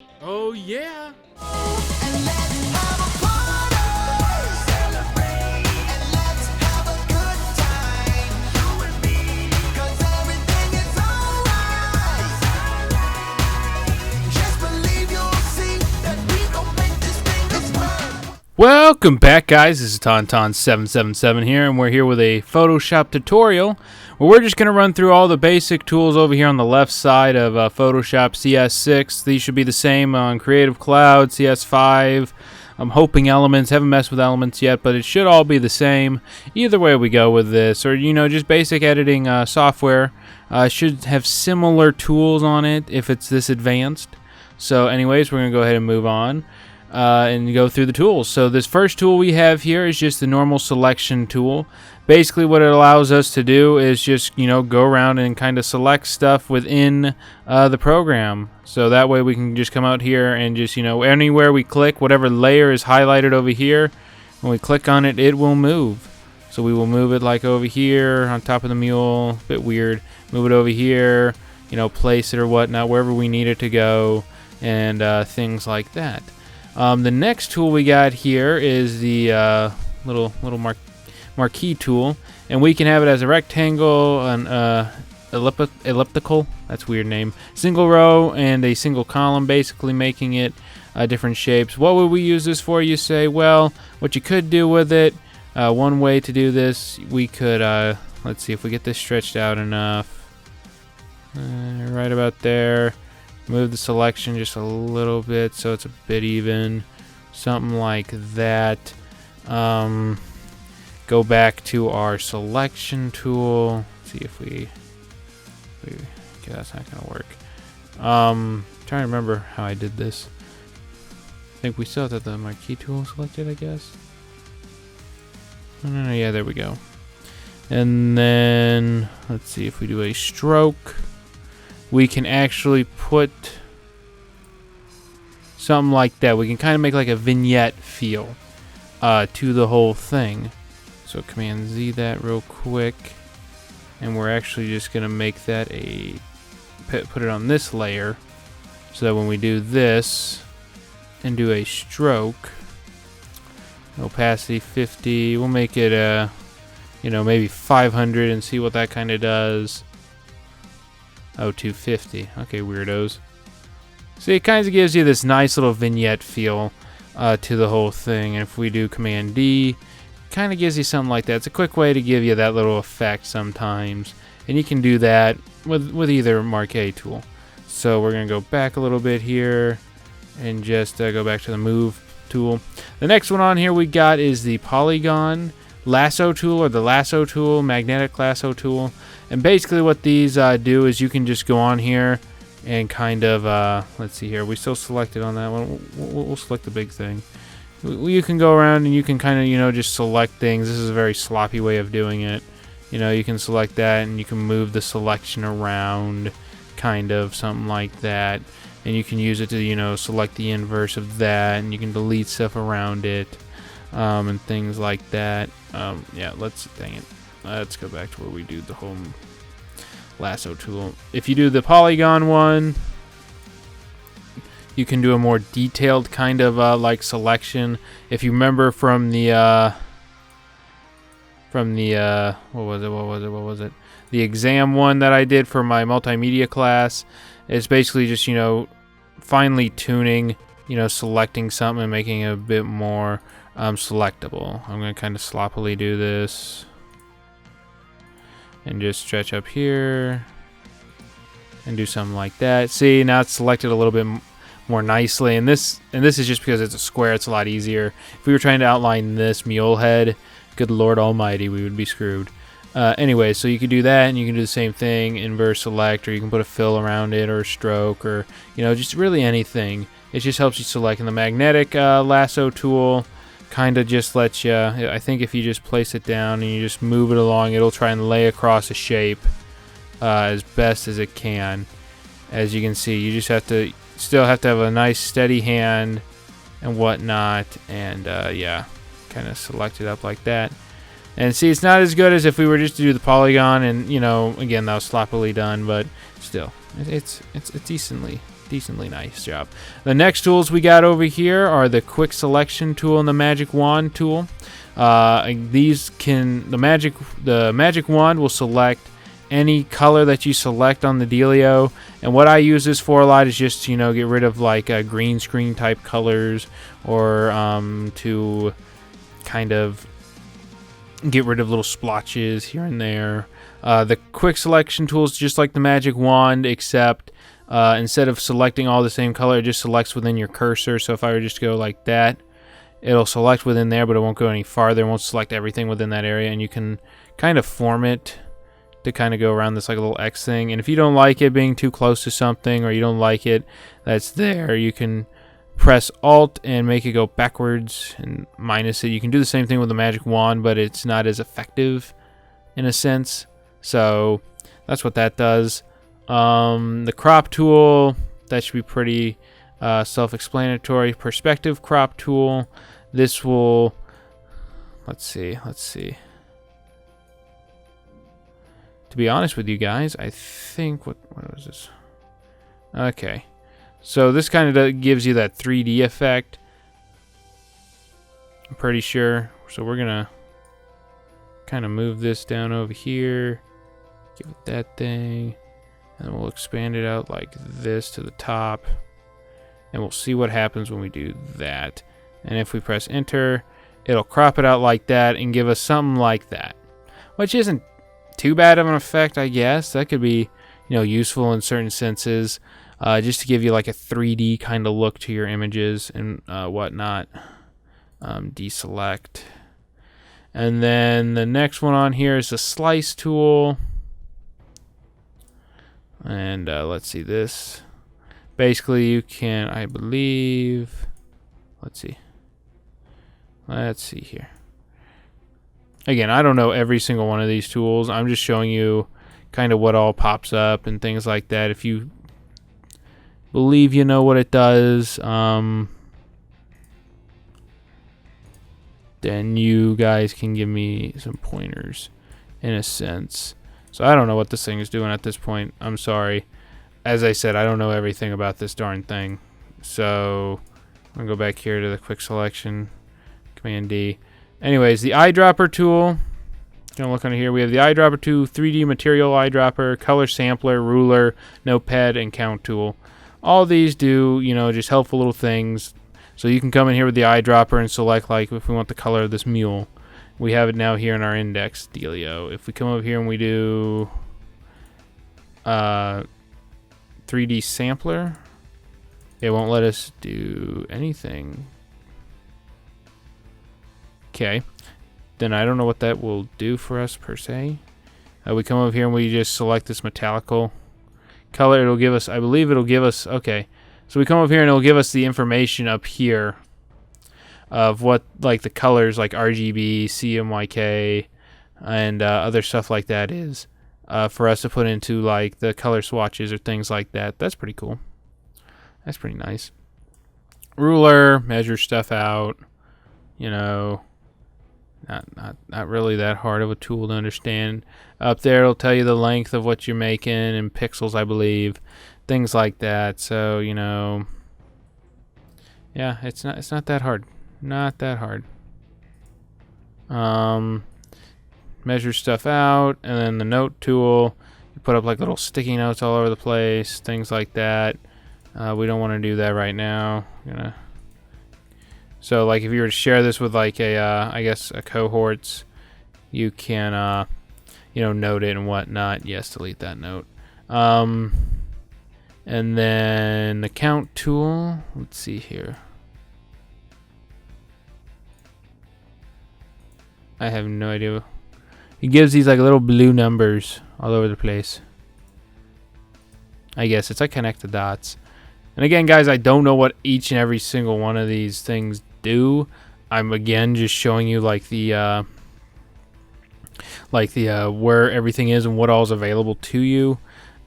Oh yeah! And let's have a party, celebrate, and let's have a good time, you and me, 'cause everything is alright. Just believe you'll see that we gon' make this thing explode. Welcome back, guys. This is Tauntaun777 here, and we're here with a Photoshop tutorial where we're just going to run through all the basic tools over here on the left side of Photoshop CS6. These should be the same on Creative Cloud, CS5. I'm hoping Elements. Haven't messed with Elements yet, but it should all be the same. Either way we go with this, or just basic editing software. Should have similar tools on it if it's this advanced. So anyways, we're going to go ahead and move on. And go through the tools. So this first tool we have here is just the normal selection tool. Basically what it allows us to do is just go around and kind of select stuff within the program. So that way we can just come out here and just anywhere we click, whatever layer is highlighted over here, when we click on it, it will move. So we will move it like over here on top of the mule, a bit weird. Move it over here, place it or whatnot wherever we need it to go, and things like that. The next tool we got here is the little marquee tool, and we can have it as a rectangle, an elliptical, that's a weird name, single row, and a single column, basically making it different shapes. What would we use this for, you say? Well, what you could do with it, one way to do this, we could, let's see if we get this stretched out enough, right about there. Move the selection just a little bit so it's a bit even, something like that. Go back to our selection tool. See if we okay, that's not gonna work. Trying to remember how I did this. I think we still have the marquee tool selected, I guess. No, yeah, there we go. And then let's see if we do a stroke. We can actually put something like that. We can kind of make like a vignette feel to the whole thing. So Command Z that real quick, and we're actually just gonna make that put it on this layer, so that when we do this and do a stroke, opacity 50, we'll make it maybe 500 and see what that kind of does. Oh, 250. Okay, weirdos. See, it kind of gives you this nice little vignette feel to the whole thing. And if we do Command D, it kind of gives you something like that. It's a quick way to give you that little effect sometimes. And you can do that with either marquee tool. So we're going to go back a little bit here and just go back to the Move tool. The next one on here we got is the Polygon Lasso tool, or the Lasso tool, Magnetic Lasso tool. And basically what these do is you can just go on here and kind of, let's see here, we still selected on that one. We'll select the big thing. You can go around and you can kind of, just select things. This is a very sloppy way of doing it. You can select that and you can move the selection around, kind of, something like that. And you can use it to, select the inverse of that, and you can delete stuff around it, and things like that. Yeah, dang it. Let's go back to where we do the whole lasso tool. If you do the polygon one, you can do a more detailed kind of like selection. If you remember from the what was it? The exam one that I did for my multimedia class, it's basically just finely tuning, selecting something and making it a bit more selectable. I'm going to kind of sloppily do this and just stretch up here and do something like that. See, now it's selected a little bit more nicely, and this is just because it's a square. It's a lot easier. If we were trying to outline this mule head, good Lord Almighty, we would be screwed. Anyway, so you can do that, and you can do the same thing, inverse select, or you can put a fill around it, or a stroke, or just really anything. It just helps you select. And the magnetic lasso tool kind of just lets you, I think if you just place it down and you just move it along, it'll try and lay across a shape as best as it can. As you can see, you just still have to have a nice steady hand and whatnot, and yeah, kind of select it up like that. And see, it's not as good as if we were just to do the polygon, and again, that was sloppily done, but still, it's decently decently nice job. The next tools we got over here are the quick selection tool and the magic wand tool. The magic wand will select any color that you select on the dealio, and what I use this for a lot is just to, get rid of like green screen type colors, or to kind of get rid of little splotches here and there. The quick selection tool is just like the magic wand, except instead of selecting all the same color, it just selects within your cursor. So if I were just to go like that, it'll select within there, but it won't go any farther. It won't select everything within that area, and you can kind of form it to kind of go around this like a little X thing. And if you don't like it being too close to something, or you don't like it that's there, you can press Alt and make it go backwards and minus it. You can do the same thing with the magic wand, but it's not as effective in a sense. So that's what that does. The crop tool, that should be pretty self-explanatory. Perspective crop tool, this will, let's see. To be honest with you guys, I think, what was this? Okay. So this kind of gives you that 3D effect, I'm pretty sure. So we're going to kind of move this down over here, give it that thing, and we'll expand it out like this to the top. And we'll see what happens when we do that. And if we press enter, it'll crop it out like that and give us something like that, which isn't too bad of an effect, I guess. That could be, useful in certain senses, just to give you like a 3D kind of look to your images and whatnot. Deselect. And then the next one on here is the slice tool. And let's see this. Basically, you can, I believe, let's see here. Again, I don't know every single one of these tools. I'm just showing you kind of what all pops up and things like that. If you believe you know what it does, then you guys can give me some pointers in a sense. So I don't know what this thing is doing at this point. I'm sorry. As I said, I don't know everything about this darn thing. So I'm going to go back here to the quick selection, Command D. Anyways, the eyedropper tool, gonna look under here. We have the eyedropper tool, 3D material eyedropper, color sampler, ruler, notepad, and count tool. All these do, just helpful little things. So you can come in here with the eyedropper and select, like, if we want the color of this mule. We have it now here in our index dealio. If we come over here and we do 3D sampler, it won't let us do anything. Okay, then I don't know what that will do for us per se. We come over here and we just select this metallical color. It'll give us, I believe it'll give us, okay. So we come over here and it'll give us the information up here of what, like, the colors like RGB, CMYK, and other stuff like that is for us to put into, like, the color swatches or things like that. That's pretty cool. That's pretty nice. Ruler, measure stuff out, Not really that hard of a tool to understand. Up there, it'll tell you the length of what you're making in pixels, I believe, things like that. So yeah, it's not that hard. Not that hard. Measure stuff out, and then the note tool. You put up like little sticky notes all over the place, things like that. We don't want to do that right now. So, like, if you were to share this with, like, I guess, a cohorts, you can, note it and whatnot. Yes, delete that note. And then the count tool. Let's see here. I have no idea. It gives these, like, little blue numbers all over the place. I guess it's like connect the dots. And again, guys, I don't know what each and every single one of these things do. I'm again just showing you like the where everything is and what all is available to you.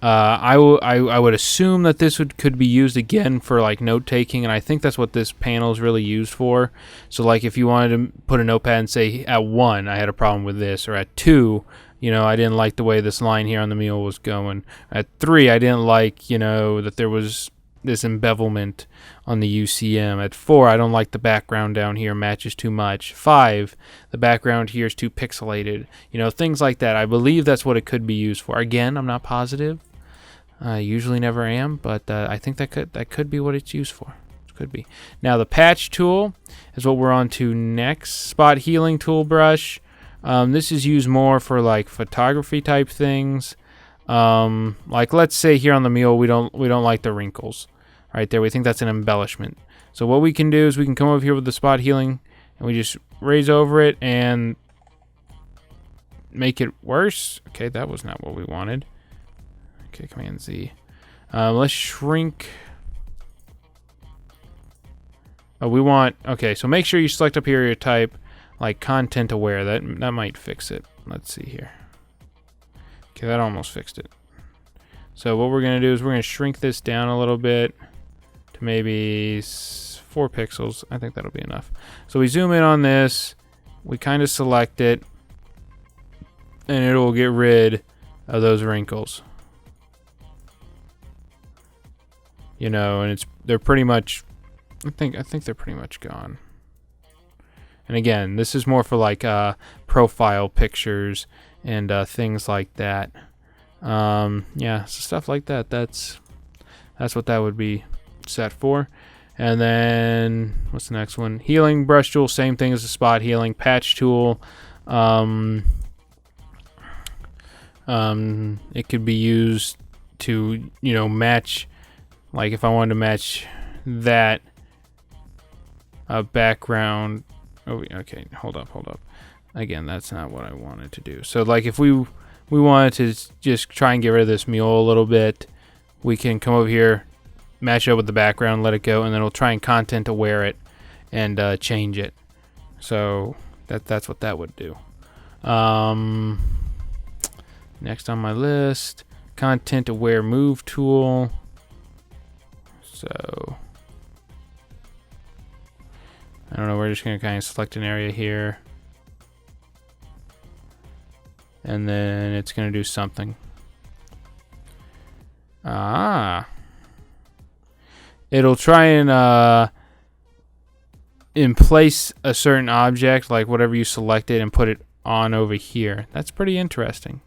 I would assume that this could be used again for like note taking, and I think that's what this panel is really used for. So like if you wanted to put a notepad and say at 1 I had a problem with this, or at 2 I didn't like the way this line here on the mule was going, at 3 I didn't like that there was this embezzlement on the UCM. At 4, I don't like the background down here, matches too much. 5, the background here is too pixelated. You know, things like that. I believe that's what it could be used for. Again, I'm not positive. I usually never am, but I think that could be what it's used for. It could be. Now the patch tool is what we're on to next. Spot healing tool brush. This is used more for like photography type things. Like let's say here on the mule we don't like the wrinkles right there. We think that's an embellishment. So what we can do is we can come over here with the spot healing and we just raise over it and make it worse. Okay, that was not what we wanted. Okay, Command Z. Let's shrink. Oh, we want, okay, so make sure you select up here your type, like content aware. That might fix it. Let's see here. Okay, that almost fixed it. So what we're going to do is we're going to shrink this down a little bit to maybe 4 pixels. I think that'll be enough. So we zoom in on this, we kind of select it, and it will get rid of those wrinkles. You know, and they're pretty much, I think they're pretty much gone. And again, this is more for like profile pictures and things like that. Yeah, so stuff like that. That's what that would be set for. And then what's the next one? Healing brush tool, same thing as the spot healing. Patch tool. It could be used to, you know, match. Like if I wanted to match that background. Oh, okay. Hold up. Again, that's not what I wanted to do. So like if we wanted to just try and get rid of this mule a little bit, we can come over here, match it up with the background, let it go, and then we'll try and content aware it and change it. So that's what that would do. Next on my list, content aware move tool. So I don't know, we're just going to kind of select an area here. And then it's going to do something. It'll try and in place a certain object, like whatever you selected, and put it on over here. That's pretty interesting.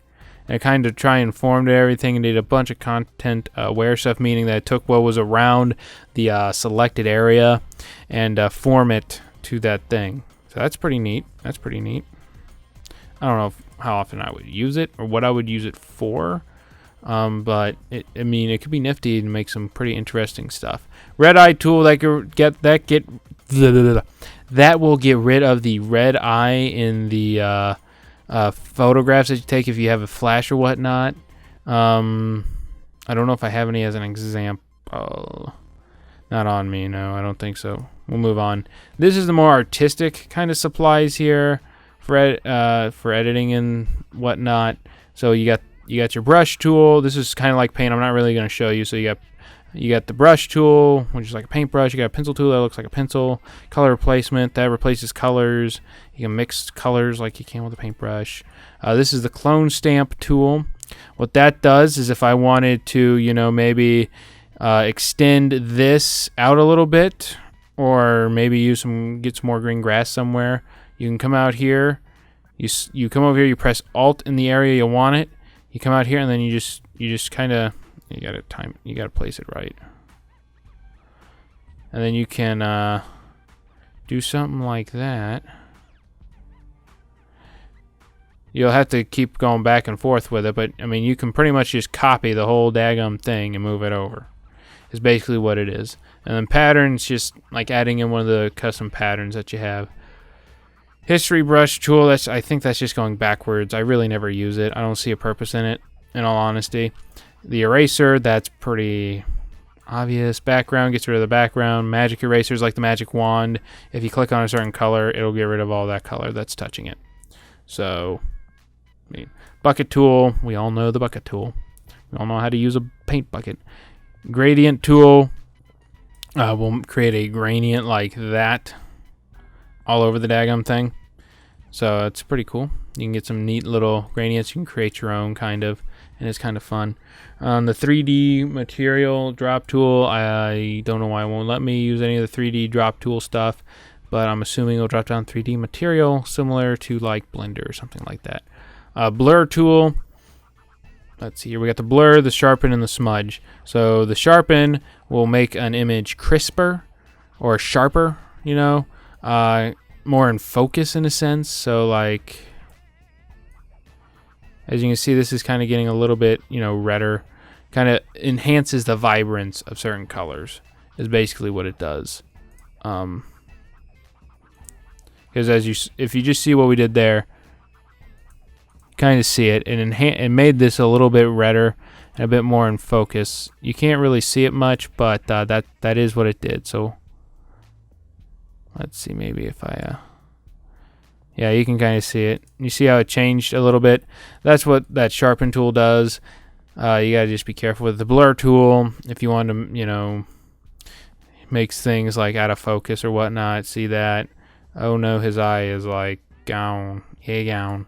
And it kind of try and formed everything and did a bunch of content aware stuff, meaning that it took what was around the selected area and form it to that thing. So that's pretty neat. That's pretty neat. I don't know how often I would use it or what I would use it for, but I mean, it could be nifty and make some pretty interesting stuff. Red eye tool that will get rid of the red eye in the photographs that you take if you have a flash or whatnot. I don't know if I have any as an example. Not on me, no, I don't think so. We'll move on. This is the more artistic kind of supplies here for editing and whatnot. So you got your brush tool. This is kind of like paint. I'm not really going to show you. So you got the brush tool, which is like a paintbrush. You got a pencil tool that looks like a pencil. Color replacement, that replaces colors. You can mix colors like you can with a paintbrush. This is the clone stamp tool. What that does is if I wanted to, you know, maybe extend this out a little bit, or maybe get some more green grass somewhere, you can come out here. You come over here. You press Alt in the area you want it. You come out here and then you just kind of. You gotta place it right. And then you can do something like that. You'll have to keep going back and forth with it, but I mean, you can pretty much just copy the whole daggum thing and move it over. Is basically what it is. And then patterns, just like adding in one of the custom patterns that you have. History brush tool, I think that's just going backwards. I really never use it. I don't see a purpose in it, in all honesty. The eraser, that's pretty obvious. Background gets rid of the background. Magic erasers, like the magic wand. If you click on a certain color, it'll get rid of all that color that's touching it. So, I mean, bucket tool, we all know the bucket tool. We all know how to use a paint bucket. Gradient tool, we'll create a gradient like that all over the daggum thing. So it's pretty cool. You can get some neat little gradients. You can create your own kind of and it's kind of fun. On the 3D material drop tool, I don't know why it won't let me use any of the 3D drop tool stuff, but I'm assuming it'll drop down 3D material similar to like Blender or something like that. Blur tool. Let's see here. We got the blur, the sharpen, and the smudge. So the sharpen will make an image crisper or sharper, you know, more in focus in a sense. So like, as you can see, this is kind of getting a little bit, you know, redder. Kind of enhances the vibrance of certain colors is basically what it does. Because if you just see what we did there, kind of see it, and it made this a little bit redder and a bit more in focus. You can't really see it much, but that is what it did. So let's see, maybe if I yeah, you can kind of see it. You see how it changed a little bit. That's what that sharpen tool does. You gotta just be careful with the blur tool if you want to, you know, makes things like out of focus or whatnot. See that? Oh no, his eye is like gone. Yeah, gone.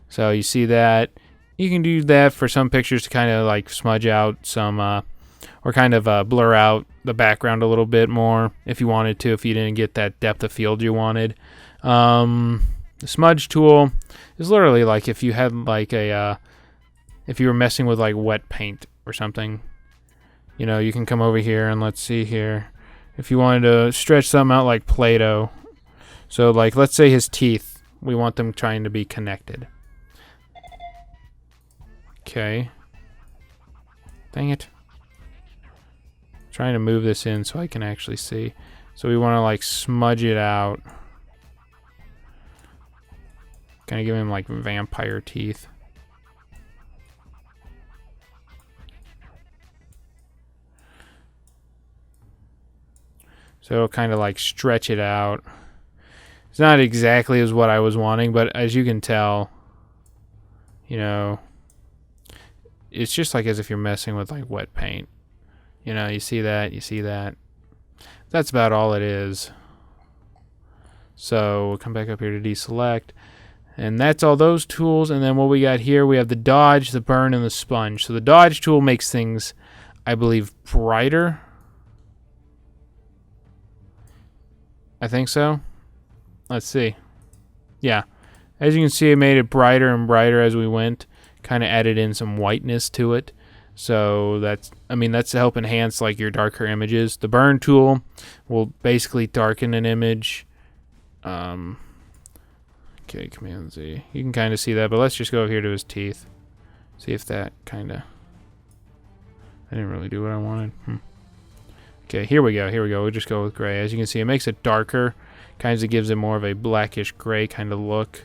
So you see that. You can do that for some pictures to kind of like smudge out some, or kind of blur out the background a little bit more if you wanted to, if you didn't get that depth of field you wanted. The smudge tool is literally like if you had like if you were messing with like wet paint or something, you know, you can come over here and let's see here. If you wanted to stretch something out like Play-Doh, so like let's say his teeth, we want them trying to be connected. Okay. Dang it. Trying to move this in so I can actually see. So we want to like smudge it out. Kind of give him like vampire teeth. So it'll kind of like stretch it out. It's not exactly as what I was wanting, but as you can tell, you know, it's just like as if you're messing with like wet paint. You know, you see that, you see that. That's about all it is. So we'll come back up here to deselect. And that's all those tools. And then what we got here, we have the dodge, the burn, and the sponge. So the dodge tool makes things, I believe, brighter. I think so. Let's see. Yeah. As you can see, it made it brighter and brighter as we went. Kind of added in some whiteness to it. So that's to help enhance like your darker images. The burn tool will basically darken an image. Okay, Command Z. You can kind of see that, but let's just go over here to his teeth. See if that kind of... I didn't really do what I wanted. Okay, here we go. Here we go. We'll just go with gray. As you can see, it makes it darker. Kind of gives it more of a blackish gray kind of look.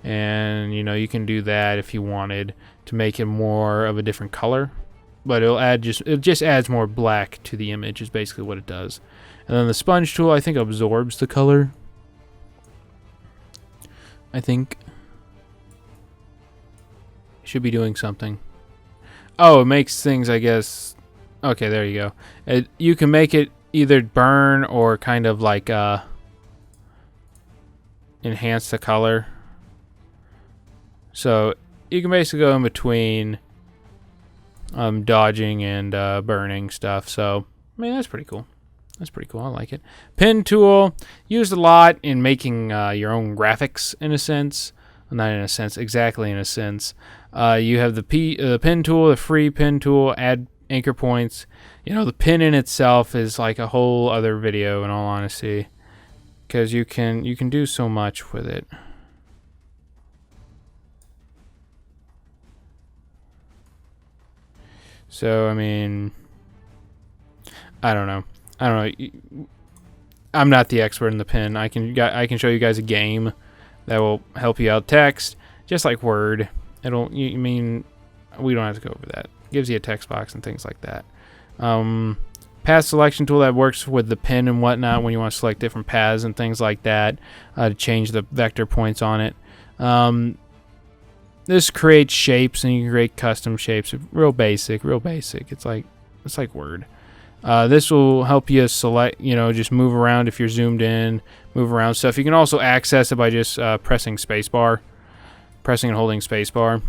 And, you know, you can do that if you wanted to make it more of a different color. But it just adds more black to the image is basically what it does. And then the sponge tool, I think, absorbs the color. I think. Should be doing something. Oh, it makes things, I guess... Okay, there you go. You can make it either burn or kind of like enhance the color. So you can basically go in between dodging and burning stuff. So, I mean, that's pretty cool. That's pretty cool. I like it. Pen tool, used a lot in making your own graphics in a sense. Well, not in a sense, exactly in a sense. You have the pen tool, the free pen tool, add anchor points. You know, the pen in itself is like a whole other video in all honesty, because you can do so much with it. So I mean, I don't know. I'm not the expert in the pen. I can show you guys a game that will help you out. Text, just like Word. We don't have to go over that. Gives you a text box and things like that. Path selection tool that works with the pen and whatnot when you want to select different paths and things like that to change the vector points on it. This creates shapes and you can create custom shapes. Real basic. It's like Word. This will help you select, just move around if you're zoomed in, move around stuff. You can also access it by just pressing and holding spacebar.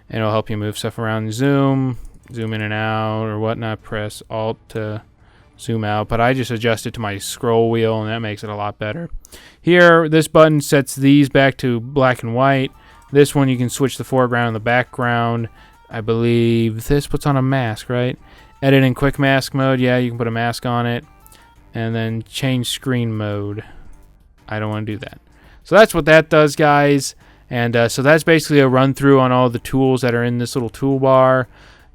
and it'll help you move stuff around. Zoom in and out or whatnot. Press Alt to zoom out, but I just adjust it to my scroll wheel, and that makes it a lot better. Here, this button sets these back to black and white. This one, you can switch the foreground and the background. I believe this puts on a mask, right? Edit in quick mask mode. Yeah, you can put a mask on it. And then change screen mode. I don't want to do that. So that's what that does, guys. And so that's basically a run through on all the tools that are in this little toolbar.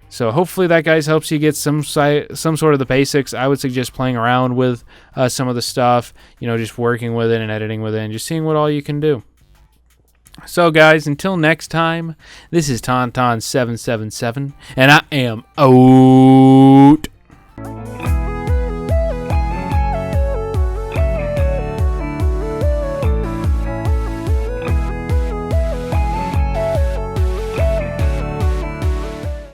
So hopefully that, guys, helps you get some sort of the basics. I would suggest playing around with some of the stuff, you know, just working with it and editing with it and just seeing what all you can do. So, guys, until next time, this is Tauntaun777, and I am